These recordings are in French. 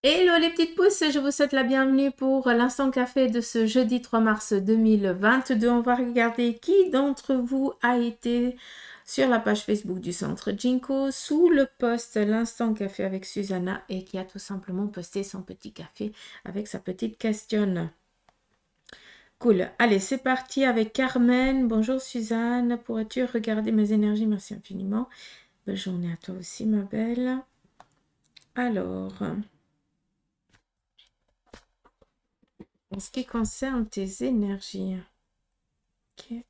Hello les petites pousses, je vous souhaite la bienvenue pour l'instant café de ce jeudi 3 mars 2022. On va regarder qui d'entre vous a été sur la page Facebook du Centre Jinko sous le post l'instant café avec Susanna et qui a tout simplement posté son petit café avec sa petite question. Cool. Allez, c'est parti avec Carmen. Bonjour Suzanne, pourrais-tu regarder mes énergies? Merci infiniment. Bonne journée à toi aussi ma belle. Alors... en ce qui concerne tes énergies, ok.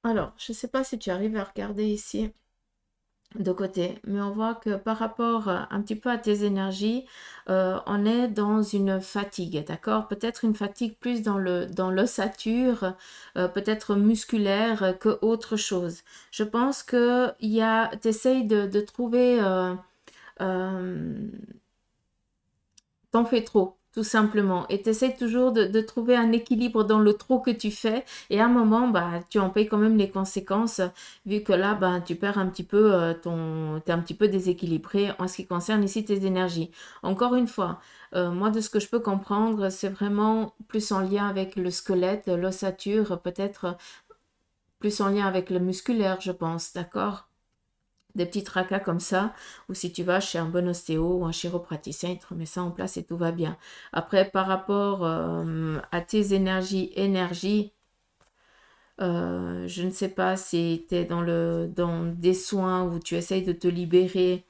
Alors, je ne sais pas si tu arrives à regarder ici de côté, mais on voit que par rapport un petit peu à tes énergies, on est dans une fatigue, d'accord? Peut-être une fatigue plus dans l'ossature, peut-être musculaire que autre chose. Je pense que tu essayes de trouver, t'en fais trop, tout simplement. Et tu essaies toujours de trouver un équilibre dans le trop que tu fais. Et à un moment, bah, tu en payes quand même les conséquences, vu que là, bah, tu perds un petit peu t'es un petit peu déséquilibré en ce qui concerne ici tes énergies. Encore une fois, moi, de ce que je peux comprendre, c'est vraiment plus en lien avec le squelette, l'ossature, peut-être plus en lien avec le musculaire, je pense, d'accord? Des petits tracas comme ça, ou si tu vas chez un bon ostéo ou un chiropraticien, il te remet ça en place et tout va bien. Après, par rapport à tes énergies, je ne sais pas si tu es dans des soins où tu essayes de te libérer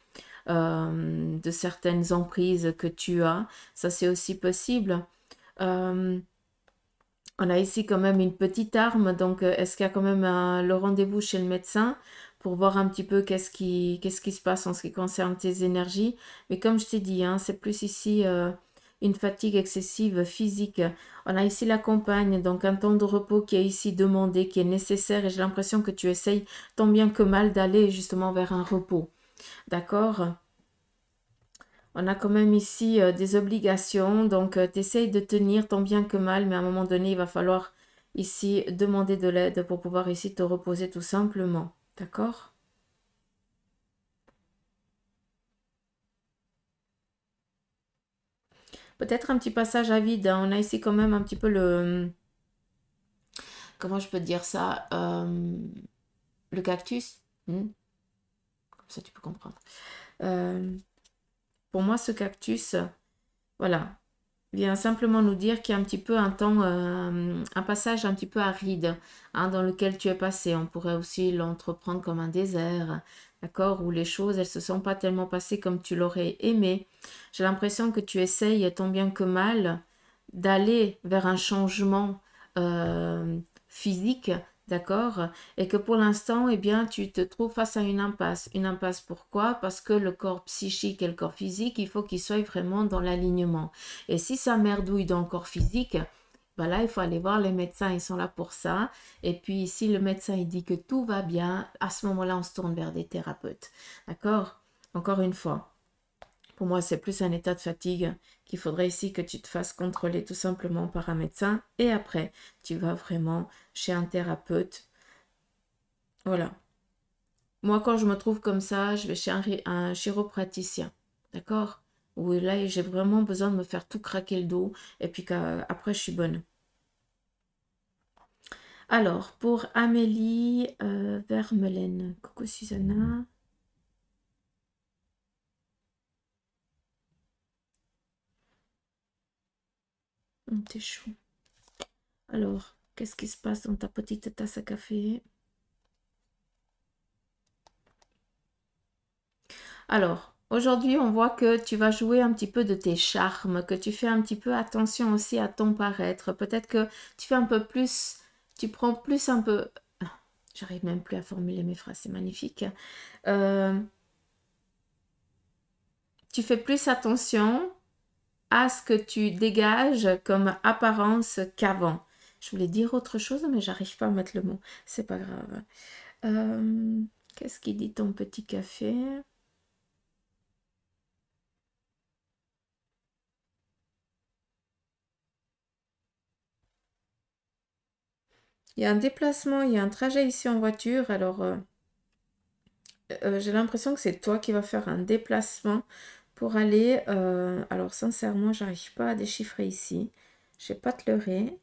de certaines emprises que tu as. Ça, c'est aussi possible. Euh, on a ici quand même une petite arme, donc est-ce qu'il y a quand même le rendez-vous chez le médecin pour voir un petit peu qu'est-ce qui se passe en ce qui concerne tes énergies. Mais comme je t'ai dit, hein, c'est plus ici une fatigue excessive physique. On a ici la compagne, donc un temps de repos qui est ici demandé, qui est nécessaire, et j'ai l'impression que tu essayes tant bien que mal d'aller justement vers un repos. D'accord? On a quand même ici des obligations, donc tu essayes de tenir tant bien que mal, mais à un moment donné, il va falloir ici demander de l'aide pour pouvoir ici te reposer tout simplement. D'accord? Peut-être un petit passage à vide, hein. On a ici quand même un petit peu le... Comment je peux dire ça? Le cactus. Comme ça, tu peux comprendre. Euh, pour moi, ce cactus, voilà, vient simplement nous dire qu'il y a un petit peu un temps, un passage un petit peu aride hein, dans lequel tu es passé. On pourrait aussi l'entreprendre comme un désert, d'accord, où les choses, elles se sont pas tellement passées comme tu l'aurais aimé. J'ai l'impression que tu essayes tant bien que mal d'aller vers un changement physique, d'accord, et que pour l'instant, eh bien, tu te trouves face à une impasse. Une impasse pourquoi? Parce que le corps psychique et le corps physique, il faut qu'ils soient vraiment dans l'alignement. Et si ça merdouille dans le corps physique, ben là, il faut aller voir les médecins, ils sont là pour ça. Et puis, si le médecin il dit que tout va bien, à ce moment-là, on se tourne vers des thérapeutes. D'accord? Encore une fois, pour moi, c'est plus un état de fatigue qu'il faudrait ici que tu te fasses contrôler tout simplement par un médecin. Et après, tu vas vraiment chez un thérapeute. Voilà. Moi, quand je me trouve comme ça, je vais chez un chiropraticien. D'accord? Où là, j'ai vraiment besoin de me faire tout craquer le dos. Et puis qu'après, je suis bonne. Alors, pour Amélie Vermeulen. Coucou Susanna. T'es chou. Alors, qu'est-ce qui se passe dans ta petite tasse à café? Alors, aujourd'hui, on voit que tu vas jouer un petit peu de tes charmes, que tu fais un petit peu attention aussi à ton paraître. Peut-être que tu fais un peu plus, tu prends plus un peu... J'arrive même plus à formuler mes phrases, c'est magnifique. Euh, tu fais plus attention à ce que tu dégages comme apparence qu'avant. Je voulais dire autre chose, mais j'arrive pas à mettre le mot. C'est pas grave. Euh, Qu'est-ce qui dit ton petit café? Il y a un déplacement, il y a un trajet ici en voiture. Alors, j'ai l'impression que c'est toi qui vas faire un déplacement pour aller... alors, sincèrement, j'arrive pas à déchiffrer ici. Je vais pas te leurrer.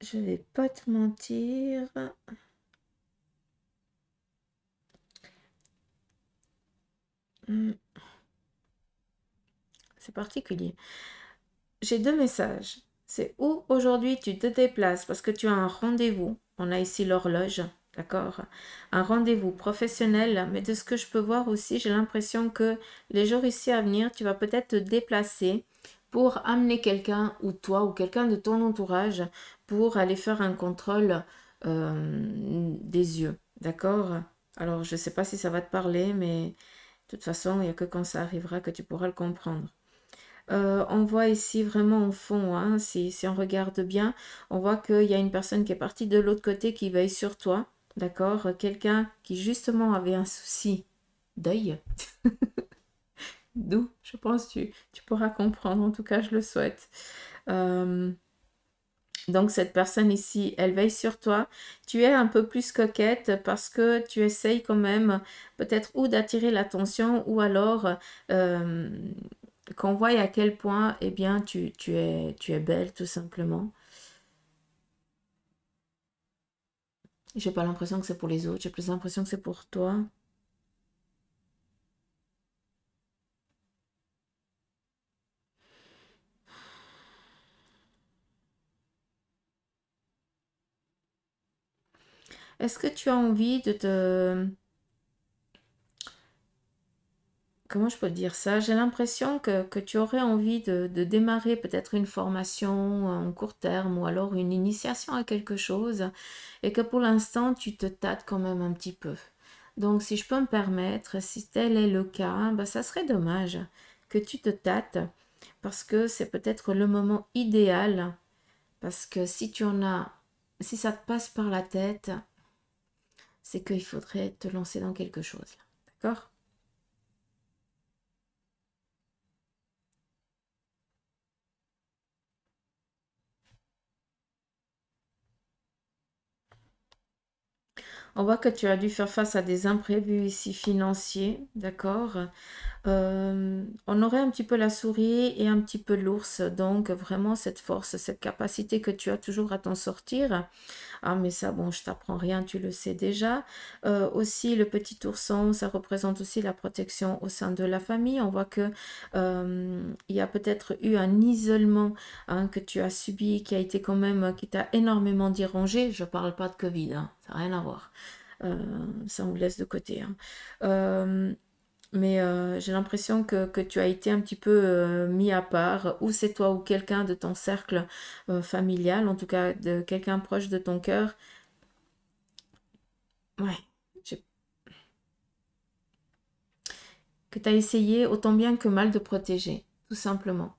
Je vais pas te mentir. Hmm, c'est particulier. J'ai deux messages. C'est où aujourd'hui tu te déplaces parce que tu as un rendez-vous. On a ici l'horloge, d'accord? Un rendez-vous professionnel, mais de ce que je peux voir aussi, j'ai l'impression que les jours ici à venir, tu vas peut-être te déplacer pour amener quelqu'un ou toi ou quelqu'un de ton entourage pour aller faire un contrôle des yeux, d'accord? Alors, je ne sais pas si ça va te parler, mais de toute façon, il n'y a que quand ça arrivera que tu pourras le comprendre. On voit ici vraiment au fond, hein, si on regarde bien, on voit qu'il y a une personne qui est partie de l'autre côté qui veille sur toi, d'accord? Quelqu'un qui justement avait un souci d'œil, d'où je pense tu pourras comprendre, en tout cas je le souhaite. Euh, donc cette personne ici, elle veille sur toi. Tu es un peu plus coquette parce que tu essayes quand même peut-être ou d'attirer l'attention ou alors euh, qu'on voit à quel point eh bien, tu es belle tout simplement. J'ai pas l'impression que c'est pour les autres, j'ai plus l'impression que c'est pour toi. Est-ce que tu as envie de te... Comment je peux dire ça? J'ai l'impression que tu aurais envie de démarrer peut-être une formation en court terme ou alors une initiation à quelque chose et que pour l'instant tu te tâtes quand même un petit peu. Donc si je peux me permettre, si tel est le cas, ben, ça serait dommage que tu te tâtes parce que c'est peut-être le moment idéal parce que si tu en as, si ça te passe par la tête, c'est qu'il faudrait te lancer dans quelque chose. D'accord? On voit que tu as dû faire face à des imprévus ici financiers, d'accord? On aurait un petit peu la souris et un petit peu l'ours, donc vraiment cette force, cette capacité que tu as toujours à t'en sortir. Ah, mais ça, bon, je t'apprends rien, tu le sais déjà. Aussi, le petit ourson, ça représente aussi la protection au sein de la famille. On voit que il y a peut-être eu un isolement hein, que tu as subi, qui a été quand même, qui t'a énormément dérangé. Je parle pas de Covid, hein, ça n'a rien à voir. Ça, on vous laisse de côté. Hein. Mais j'ai l'impression que tu as été un petit peu mis à part, ou c'est toi ou quelqu'un de ton cercle familial, en tout cas de quelqu'un proche de ton cœur. Ouais, j'ai- que tu as essayé autant bien que mal de protéger, tout simplement.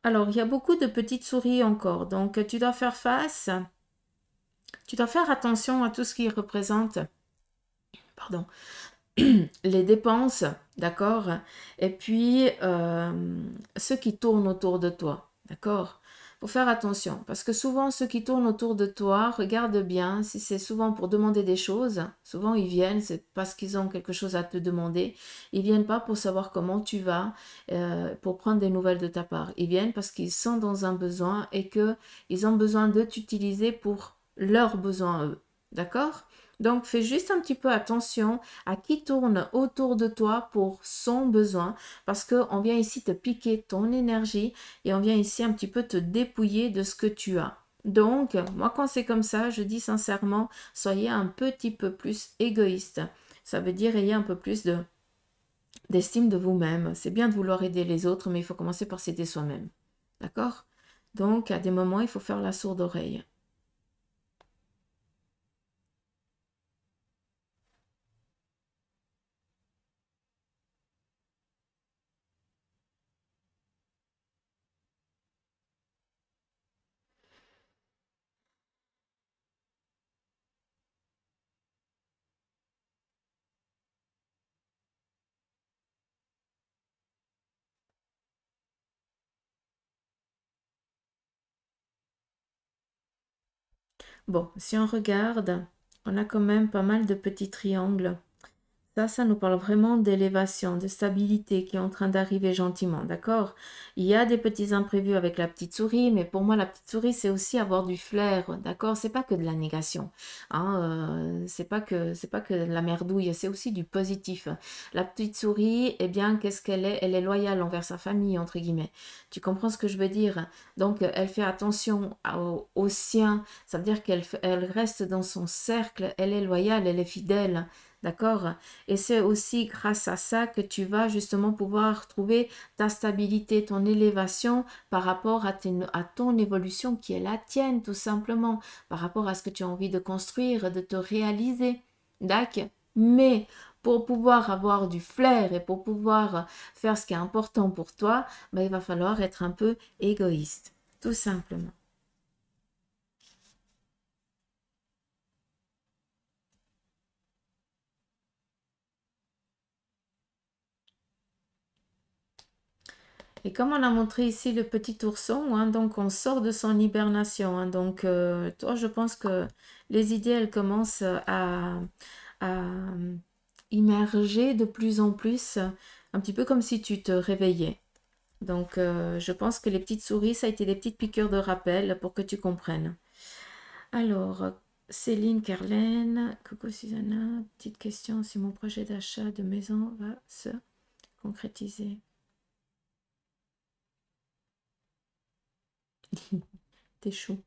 Alors, il y a beaucoup de petites souris encore, donc tu dois faire face, tu dois faire attention à tout ce qui représente, pardon, les dépenses, d'accord? Et puis, ceux qui tournent autour de toi, d'accord? Faut faire attention, parce que souvent, ceux qui tournent autour de toi, regarde bien, si c'est souvent pour demander des choses, souvent ils viennent, c'est parce qu'ils ont quelque chose à te demander, ils viennent pas pour savoir comment tu vas, pour prendre des nouvelles de ta part, ils viennent parce qu'ils sont dans un besoin et que ils ont besoin de t'utiliser pour leurs besoins à eux, d'accord? Donc, fais juste un petit peu attention à qui tourne autour de toi pour son besoin, parce qu'on vient ici te piquer ton énergie et on vient ici un petit peu te dépouiller de ce que tu as. Donc, moi, quand c'est comme ça, je dis sincèrement, soyez un petit peu plus égoïste. Ça veut dire ayez un peu plus d'estime de vous-même. C'est bien de vouloir aider les autres, mais il faut commencer par s'aider soi-même. D'accord? Donc, à des moments, il faut faire la sourde oreille. Bon, si on regarde, on a quand même pas mal de petits triangles. Ça nous parle vraiment d'élévation, de stabilité qui est en train d'arriver gentiment, d'accord? Il y a des petits imprévus avec la petite souris, mais pour moi, la petite souris, c'est aussi avoir du flair, d'accord? C'est pas que de la négation, hein, c'est pas que de la merdouille, c'est aussi du positif. La petite souris, eh bien, qu'est-ce qu'elle est? Elle est loyale envers sa famille, entre guillemets. Tu comprends ce que je veux dire? Donc, elle fait attention aux siens, ça veut dire elle reste dans son cercle, elle est loyale, elle est fidèle. D'accord? Et c'est aussi grâce à ça que tu vas justement pouvoir trouver ta stabilité, ton élévation par rapport à ton évolution qui est la tienne, tout simplement, par rapport à ce que tu as envie de construire, de te réaliser. D'accord? Mais pour pouvoir avoir du flair et pour pouvoir faire ce qui est important pour toi, ben, il va falloir être un peu égoïste, tout simplement. Et comme on a montré ici le petit ourson, hein, donc on sort de son hibernation. Hein, donc toi, je pense que les idées, elles commencent à immerger de plus en plus, un petit peu comme si tu te réveillais. Donc je pense que les petites souris, ça a été des petites piqûres de rappel pour que tu comprennes. Alors, Céline, Carlène, coucou Susanna, petite question si mon projet d'achat de maison va se concrétiser. T'es chou.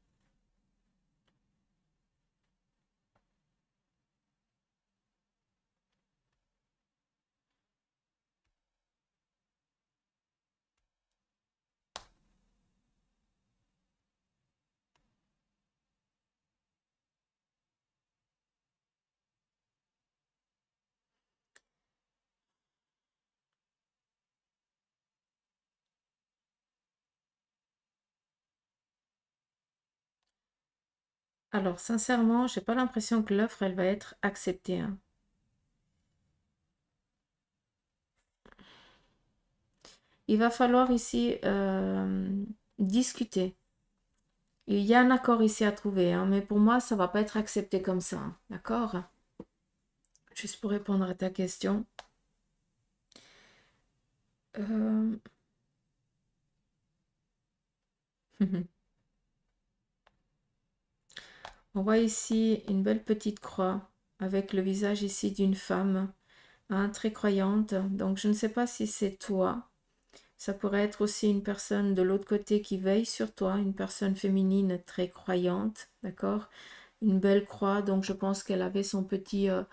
Alors, sincèrement, j'ai pas l'impression que l'offre, elle va être acceptée. Hein. Il va falloir ici discuter. Il y a un accord ici à trouver, hein, mais pour moi, ça va pas être accepté comme ça. Hein, d'accord? Juste pour répondre à ta question. Euh, On voit ici une belle petite croix avec le visage ici d'une femme, hein, très croyante. Donc, je ne sais pas si c'est toi. Ça pourrait être aussi une personne de l'autre côté qui veille sur toi, une personne féminine très croyante, d'accord? Une belle croix, donc je pense qu'elle avait euh,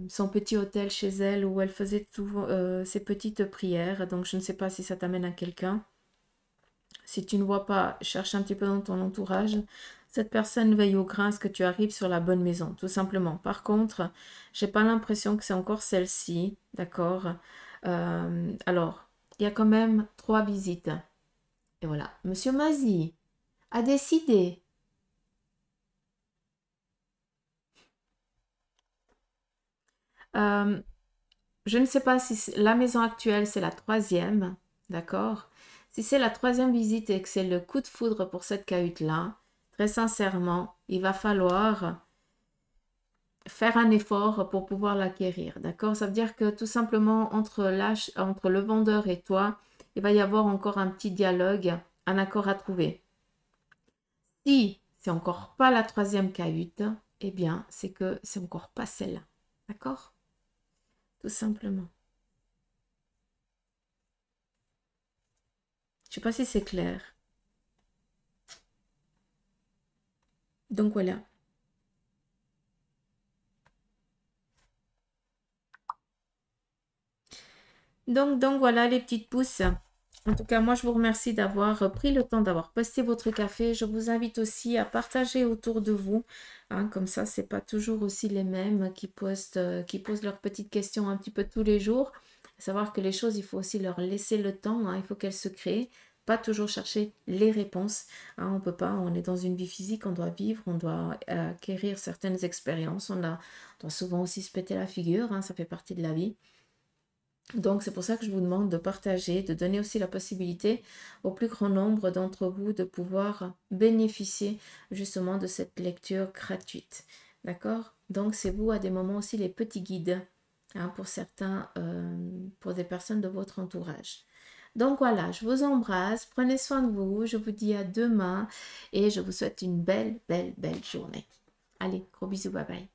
son petit hôtel chez elle où elle faisait ses petites prières. Donc je ne sais pas si ça t'amène à quelqu'un. Si tu ne vois pas, cherche un petit peu dans ton entourage. Cette personne veille au grain à ce que tu arrives sur la bonne maison, tout simplement. Par contre, j'ai pas l'impression que c'est encore celle-ci, d'accord? Alors, il y a quand même 3 visites. Et voilà, Monsieur Mazie a décidé. Euh, je ne sais pas si la maison actuelle, c'est la troisième, d'accord? Si c'est la troisième visite et que c'est le coup de foudre pour cette cahute-là, très sincèrement, il va falloir faire un effort pour pouvoir l'acquérir, d'accord? Ça veut dire que tout simplement, entre le vendeur et toi, il va y avoir encore un petit dialogue, un accord à trouver. Si c'est encore pas la troisième cahute, eh bien, c'est que c'est encore pas celle-là, d'accord? Tout simplement. Je sais pas si c'est clair. Donc voilà. Donc voilà les petites pousses. En tout cas, moi, je vous remercie d'avoir pris le temps d'avoir posté votre café. Je vous invite aussi à partager autour de vous. Hein, comme ça, c'est pas toujours aussi les mêmes qui posent leurs petites questions un petit peu tous les jours. Savoir que les choses, il faut aussi leur laisser le temps. Hein, il faut qu'elles se créent. Pas toujours chercher les réponses. Hein, on peut pas, on est dans une vie physique, on doit vivre, on doit acquérir certaines expériences. On doit souvent aussi se péter la figure. Hein, ça fait partie de la vie. Donc, c'est pour ça que je vous demande de partager, de donner aussi la possibilité au plus grand nombre d'entre vous de pouvoir bénéficier justement de cette lecture gratuite. D'accord? Donc, c'est vous à des moments aussi les petits guides, hein, pour certains, pour des personnes de votre entourage. Donc voilà, je vous embrasse, prenez soin de vous, je vous dis à demain et je vous souhaite une belle, belle, belle journée. Allez, gros bisous, bye bye.